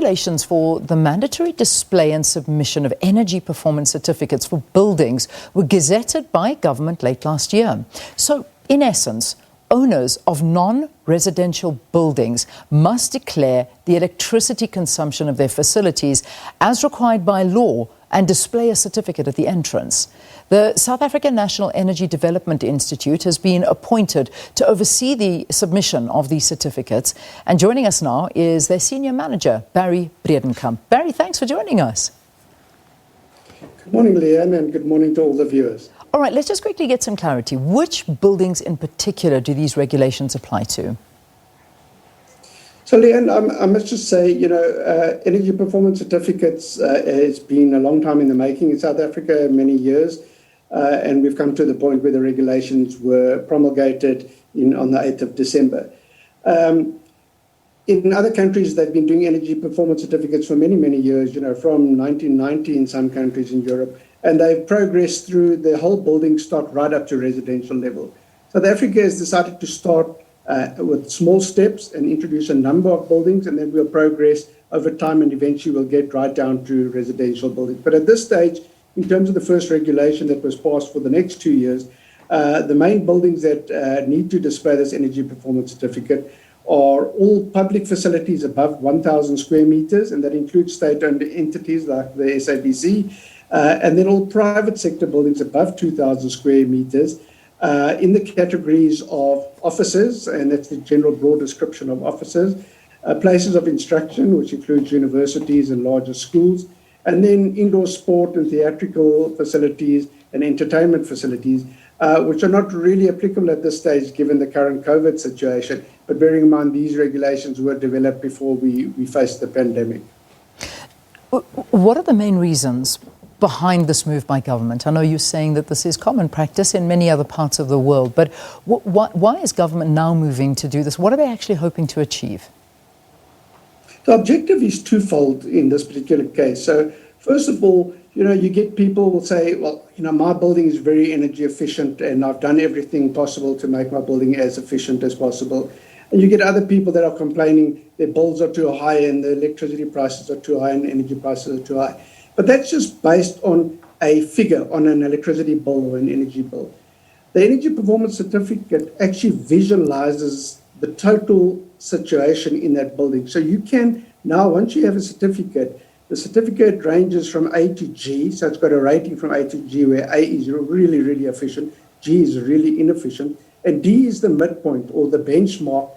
regulations for the mandatory display and submission of energy performance certificates for buildings were gazetted by government late last year. So, in essence, owners of non-residential buildings must declare the electricity consumption of their facilities as required by law and display a certificate at the entrance. The South African National Energy Development Institute has been appointed to oversee the submission of these certificates. And joining us now is their senior manager, Barry Bredenkamp. Barry, thanks for joining us. Good morning, Leanne, and good morning to all the viewers. All right, let's just quickly get some clarity. Which buildings in particular do these regulations apply to? So, Leanne, I must just say, energy performance certificates has been a long time in the making in South Africa, many years. And we've come to the point where the regulations were promulgated on the 8th of December. In other countries, they've been doing energy performance certificates for many, many years, from 1990 in some countries in Europe. And they've progressed through the whole building stock right up to residential level. South Africa has decided to start with small steps and introduce a number of buildings, and then we'll progress over time and eventually we'll get right down to residential buildings. But at this stage, in terms of the first regulation that was passed for the next 2 years, the main buildings that need to display this energy performance certificate are all public facilities above 1,000 square meters, and that includes state-owned entities like the SABC, and then all private sector buildings above 2,000 square meters in the categories of offices, and that's the general broad description of offices, places of instruction, which includes universities and larger schools, and then indoor sport and theatrical facilities and entertainment facilities, which are not really applicable at this stage given the current COVID situation. But bearing in mind, these regulations were developed before we faced the pandemic. What are the main reasons behind this move by government? I know you're saying that this is common practice in many other parts of the world, but why is government now moving to do this? What are they actually hoping to achieve? The objective is twofold in this particular case. So first of all, you get people will say, well, my building is very energy efficient and I've done everything possible to make my building as efficient as possible. And you get other people that are complaining their bills are too high and the electricity prices are too high and energy prices are too high. But that's just based on a figure, on an electricity bill or an energy bill. The energy performance certificate actually visualizes the total situation in that building. So you can now, once you have a certificate, the certificate ranges from A to G. So it's got a rating from A to G, where A is really, really efficient, G is really inefficient, and D is the midpoint or the benchmark,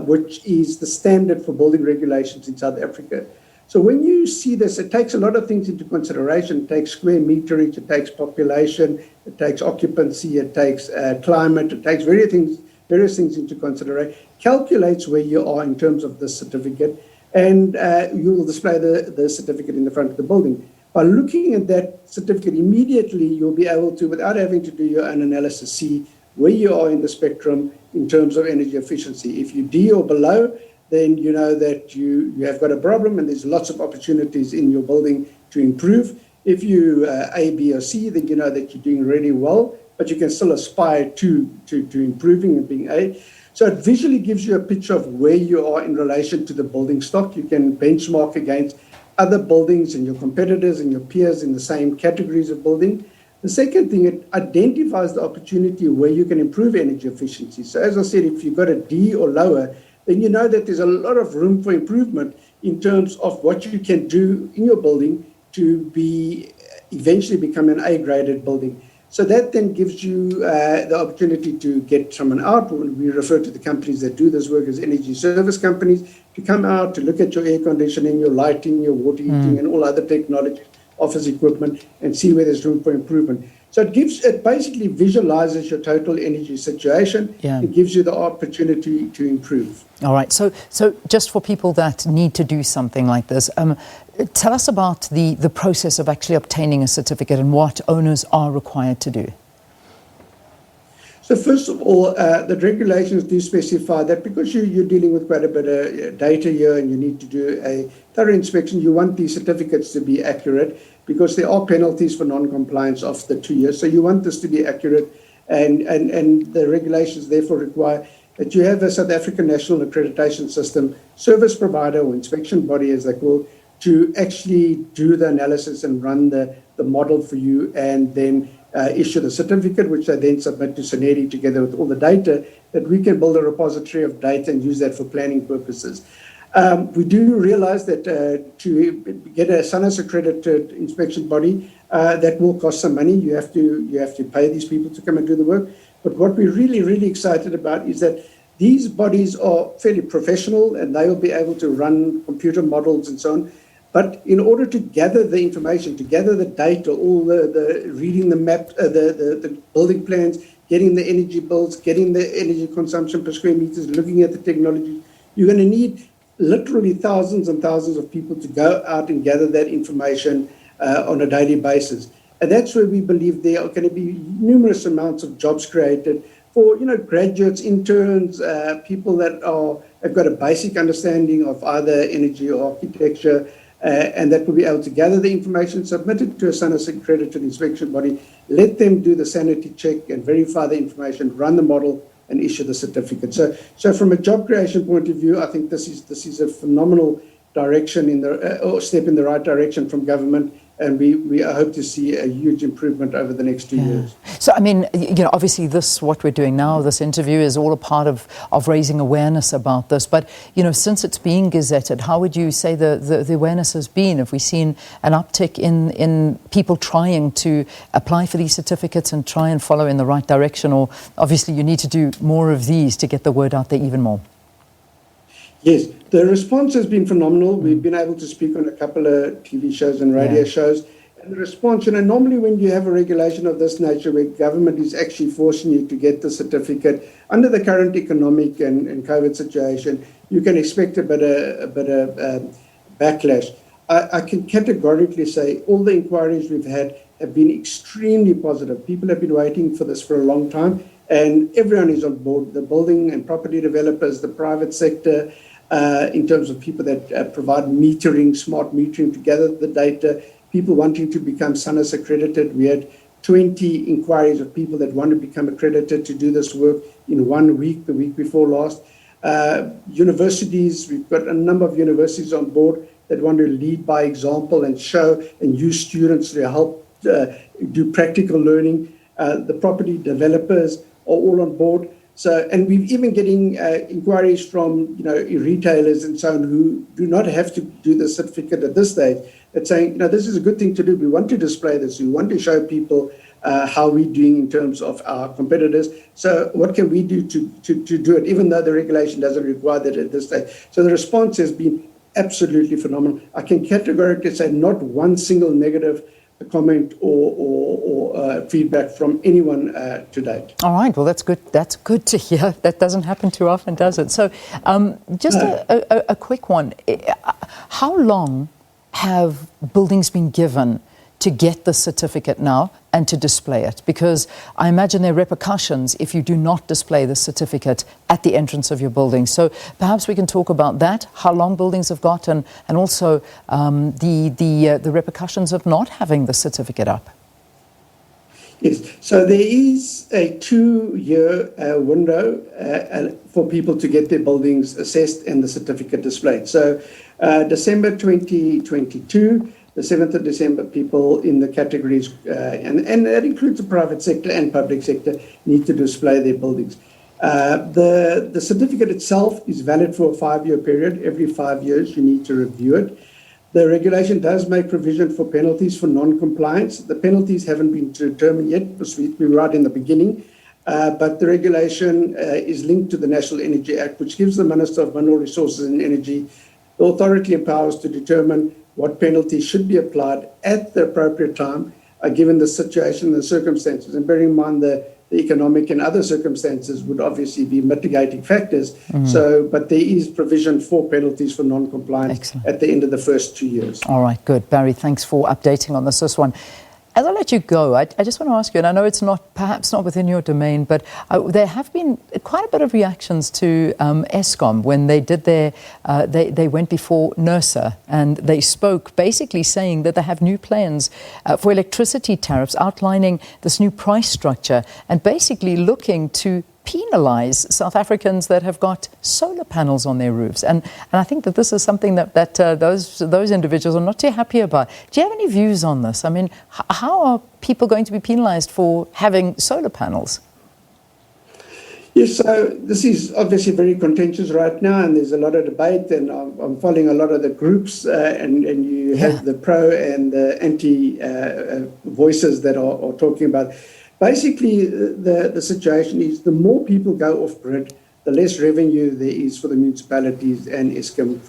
which is the standard for building regulations in South Africa. So when you see this, it takes a lot of things into consideration. It takes square meterage, it takes population, it takes occupancy, it takes climate, it takes various things into consideration, calculates where you are in terms of the certificate, and you will display the certificate in the front of the building. By looking at that certificate immediately, you'll be able to, without having to do your own analysis, see where you are in the spectrum in terms of energy efficiency. If you're D or below, then you know that you have got a problem and there's lots of opportunities in your building to improve. If you A, B, or C, then you know that you're doing really well, but you can still aspire to improving and being A. So it visually gives you a picture of where you are in relation to the building stock. You can benchmark against other buildings and your competitors and your peers in the same categories of building. The second thing, it identifies the opportunity where you can improve energy efficiency. So as I said, if you've got a D or lower, then you know that there's a lot of room for improvement in terms of what you can do in your building to eventually become an A-graded building. So that then gives you the opportunity to get someone out. We refer to the companies that do this work as energy service companies, to come out, to look at your air conditioning, your lighting, your water heating, and all other technology, office equipment, and see where there's room for improvement. So it basically visualizes your total energy situation. Yeah. It gives you the opportunity to improve. All right. So just for people that need to do something like this, tell us about the process of actually obtaining a certificate and what owners are required to do. So first of all, the regulations do specify that because you're dealing with quite a bit of data here and you need to do a thorough inspection, you want these certificates to be accurate because there are penalties for non-compliance after 2 years. So you want this to be accurate, and the regulations therefore require that you have a South African National Accreditation System service provider or inspection body, as they call, to actually do the analysis and run the model for you, and then issue the certificate, which they then submit to SANERI together with all the data, that we can build a repository of data and use that for planning purposes. We do realize that to get a SANAS accredited inspection body, that will cost some money. You have to pay these people to come and do the work. But what we're really, really excited about is that these bodies are fairly professional, and they will be able to run computer models and so on. But in order to gather the information, to gather the data, all the reading the map, the building plans, getting the energy bills, getting the energy consumption per square meters, looking at the technology, you're going to need literally thousands and thousands of people to go out and gather that information on a daily basis. And that's where we believe there are going to be numerous amounts of jobs created for, graduates, interns, people that have got a basic understanding of either energy or architecture, and that will be able to gather the information, submit it to a SANAS accredited inspection body, let them do the sanity check and verify the information, run the model, and issue the certificate. So from a job creation point of view, I think this is a phenomenal direction or step in the right direction from government, and we hope to see a huge improvement over the next 2 years. So, I mean, obviously what we're doing now, this interview, is all a part of raising awareness about this. But, since it's being gazetted, how would you say the awareness has been? Have we seen an uptick in people trying to apply for these certificates and try and follow in the right direction? Or obviously you need to do more of these to get the word out there even more? Yes, the response has been phenomenal. We've been able to speak on a couple of TV shows and radio shows. And the response, normally when you have a regulation of this nature where government is actually forcing you to get the certificate, under the current economic and COVID situation, you can expect a bit of backlash. I can categorically say all the inquiries we've had have been extremely positive. People have been waiting for this for a long time, and everyone is on board, the building and property developers, the private sector, in terms of people that provide metering, smart metering to gather the data, people wanting to become SANAS accredited. We had 20 inquiries of people that want to become accredited to do this work in 1 week, the week before last. Universities, we've got a number of universities on board that want to lead by example and show and use students to help do practical learning. The property developers are all on board. So, and we've even getting inquiries from retailers and so on who do not have to do the certificate at this stage. That's saying, this is a good thing to do. We want to display this. We want to show people how we're doing in terms of our competitors. So, what can we do to do it, even though the regulation doesn't require that at this stage? So, the response has been absolutely phenomenal. I can categorically say not one single negative comment or feedback from anyone to date. All right, well, that's good. That's good to hear. That doesn't happen too often, does it? So just a quick one. How long have buildings been given to get the certificate now and to display it? Because I imagine there are repercussions if you do not display the certificate at the entrance of your building. So perhaps we can talk about that, how long buildings have got, and also the repercussions of not having the certificate up. Yes, so there is a 2-year window for people to get their buildings assessed and the certificate displayed. So December 2022, the 7th of December, people in the categories, and that includes the private sector and public sector, need to display their buildings. The certificate itself is valid for a 5-year period. Every 5 years, you need to review it. The regulation does make provision for penalties for non-compliance. The penalties haven't been determined yet because we're right in the beginning. But the regulation is linked to the National Energy Act, which gives the Minister of Mineral Resources and Energy the authority and powers to determine what penalties should be applied at the appropriate time, given the situation and the circumstances. And bearing in mind the economic and other circumstances would obviously be mitigating factors. But there is provision for penalties for non-compliance at the end of the first 2 years. All right, good. Barry, thanks for updating on this one. As I let you go, I just want to ask you, and I know it's perhaps not within your domain, but there have been quite a bit of reactions to Eskom when they did they went before NERSA and they spoke basically saying that they have new plans for electricity tariffs, outlining this new price structure and basically looking to penalise South Africans that have got solar panels on their roofs. And I think that this is something that those individuals are not too happy about. Do you have any views on this? I mean, how are people going to be penalised for having solar panels? Yes, so this is obviously very contentious right now, and there's a lot of debate, and I'm following a lot of the groups, and you have the pro and the anti voices that are talking about. Basically, the situation is the more people go off-grid, the less revenue there is for the municipalities and Eskom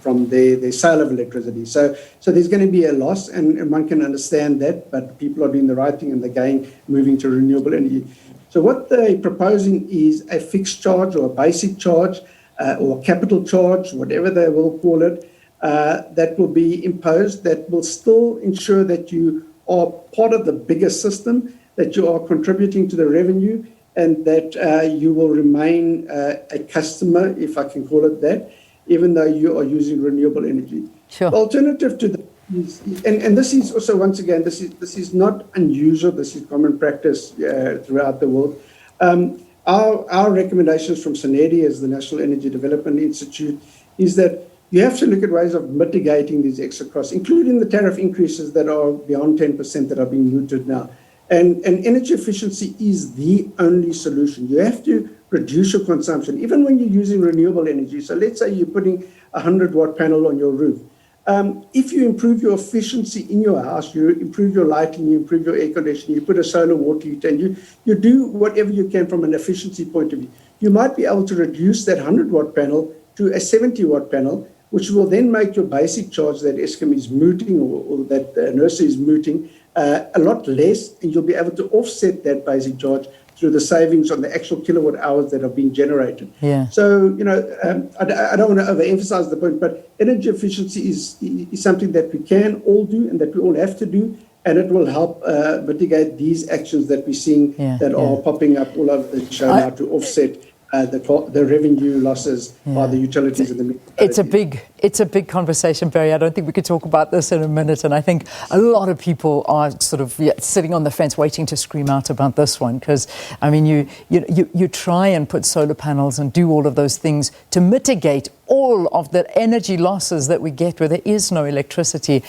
from their sale of electricity. So there's going to be a loss, and one can understand that, but people are doing the right thing and they're moving to renewable energy. So what they're proposing is a fixed charge or a basic charge or a capital charge, whatever they will call it, that will be imposed, that will still ensure that you are part of the bigger system, that you are contributing to the revenue, and that you will remain a customer, if I can call it that, even though you are using renewable energy. Sure. The alternative to that is, and this is also, once again, this is not unusual, this is common practice throughout the world. Our recommendations from SANEDI, as the National Energy Development Institute, is that you have to look at ways of mitigating these extra costs, including the tariff increases that are beyond 10% that are being mooted now. And energy efficiency is the only solution. You have to reduce your consumption, even when you're using renewable energy. So let's say you're putting a 100-watt panel on your roof. If you improve your efficiency in your house, you improve your lighting, you improve your air conditioning, you put a solar water heater, and you do whatever you can from an efficiency point of view, you might be able to reduce that 100-watt panel to a 70-watt panel, which will then make your basic charge that Eskom is mooting or that NERSA is mooting a lot less, and you'll be able to offset that basic charge through the savings on the actual kilowatt hours that are being generated. Yeah. So, I don't want to overemphasize the point, but energy efficiency is something that we can all do and that we all have to do, and it will help mitigate these actions that we're seeing that are popping up all over the show now to offset the revenue losses by the utilities and the municipalities. It's a big conversation, Barry. I don't think we could talk about this in a minute, and I think a lot of people are sort of sitting on the fence waiting to scream out about this one, because I mean you try and put solar panels and do all of those things to mitigate all of the energy losses that we get where there is no electricity,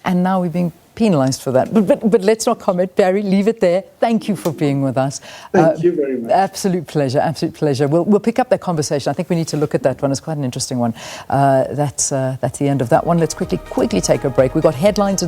and now we're being penalised for that. But let's not comment. Barry, leave it there. Thank you for being with us. Thank you very much. Absolute pleasure. Absolute pleasure. We'll pick up that conversation. I think we need to look at that one. It's quite an interesting one. That's the end of that one. Let's quickly take a break. We've got headlines.